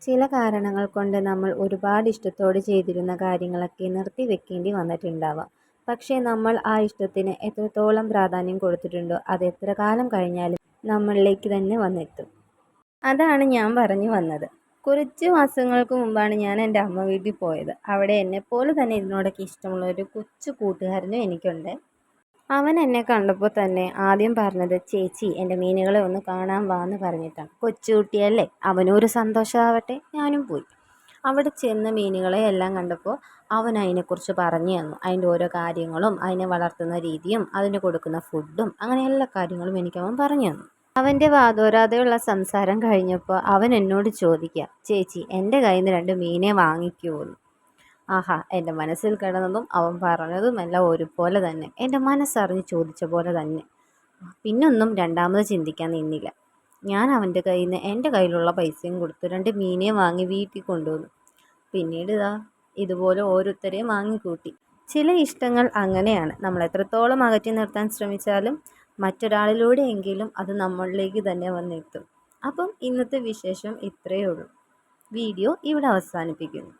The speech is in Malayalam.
ചില കാരണങ്ങൾ കൊണ്ട് നമ്മൾ ഒരുപാട് ഇഷ്ടത്തോടെ ചെയ്തിരുന്ന കാര്യങ്ങളൊക്കെ നിർത്തിവെക്കേണ്ടി വന്നിട്ടുണ്ടാവാം. പക്ഷേ നമ്മൾ ആ ഇഷ്ടത്തിന് എത്രത്തോളം പ്രാധാന്യം കൊടുത്തിട്ടുണ്ടോ അത് എത്ര കാലം കഴിഞ്ഞാലും നമ്മളിലേക്ക് തന്നെ വന്നെത്തും. അതാണ് ഞാൻ പറഞ്ഞു വന്നത്. കുറച്ച് മാസങ്ങൾക്ക് മുമ്പാണ് ഞാൻ എൻ്റെ അമ്മ വീട്ടിൽ പോയത്. അവിടെ എന്നെപ്പോലെ തന്നെ ഇതിനോടൊക്കെ ഇഷ്ടമുള്ള ഒരു കൊച്ചു കൂട്ടുകാരനും എനിക്കുണ്ട്. അവൻ എന്നെ കണ്ടപ്പോൾ തന്നെ ആദ്യം പറഞ്ഞത്, ചേച്ചി എൻ്റെ മീനുകളെ ഒന്ന് കാണാൻ വാ എന്ന് പറഞ്ഞിട്ടാണ്. കൊച്ചുകുട്ടിയല്ലേ, അവനും ഒരു സന്തോഷമാവട്ടെ, ഞാനും പോയി. അവിടെ ചെന്ന് മീനുകളെ എല്ലാം കണ്ടപ്പോൾ അവൻ അതിനെക്കുറിച്ച് പറഞ്ഞു തന്നു. അതിൻ്റെ ഓരോ കാര്യങ്ങളും അതിനെ വളർത്തുന്ന രീതിയും അതിന് കൊടുക്കുന്ന ഫുഡും അങ്ങനെ എല്ലാ കാര്യങ്ങളും എനിക്ക് അവൻ പറഞ്ഞു തന്നു. അവൻ്റെ വാതോരാതെയുള്ള സംസാരം കഴിഞ്ഞപ്പോൾ അവൻ എന്നോട് ചോദിക്കുക, ചേച്ചി എൻ്റെ കയ്യിൽ നിന്ന് 2 മീനെ വാങ്ങിക്കുമോ എന്ന്. ആഹാ, എൻ്റെ മനസ്സിൽ കിടന്നതും അവൻ പറഞ്ഞതുമെല്ലാം ഒരുപോലെ തന്നെ, എൻ്റെ മനസ്സറിഞ്ഞ് ചോദിച്ച പോലെ തന്നെ. പിന്നൊന്നും രണ്ടാമത് ചിന്തിക്കാൻ നിന്നില്ല. ഞാൻ അവൻ്റെ കയ്യിൽ നിന്ന് എൻ്റെ കയ്യിലുള്ള പൈസയും കൊടുത്തു 2 മീനെ വാങ്ങി വീട്ടിൽ കൊണ്ടുവന്നു. പിന്നീട് ഇതുപോലെ ഓരോരുത്തരെയും വാങ്ങിക്കൂട്ടി. ചില ഇഷ്ടങ്ങൾ അങ്ങനെയാണ്. നമ്മൾ എത്രത്തോളം അകറ്റി നിർത്താൻ ശ്രമിച്ചാലും മറ്റൊരാളിലൂടെയെങ്കിലും അത് നമ്മളിലേക്ക് തന്നെ വന്നെത്തും. അപ്പം ഇന്നത്തെ വിശേഷം ഇത്രയേ ഉള്ളൂ. വീഡിയോ ഇവിടെ അവസാനിപ്പിക്കുന്നു.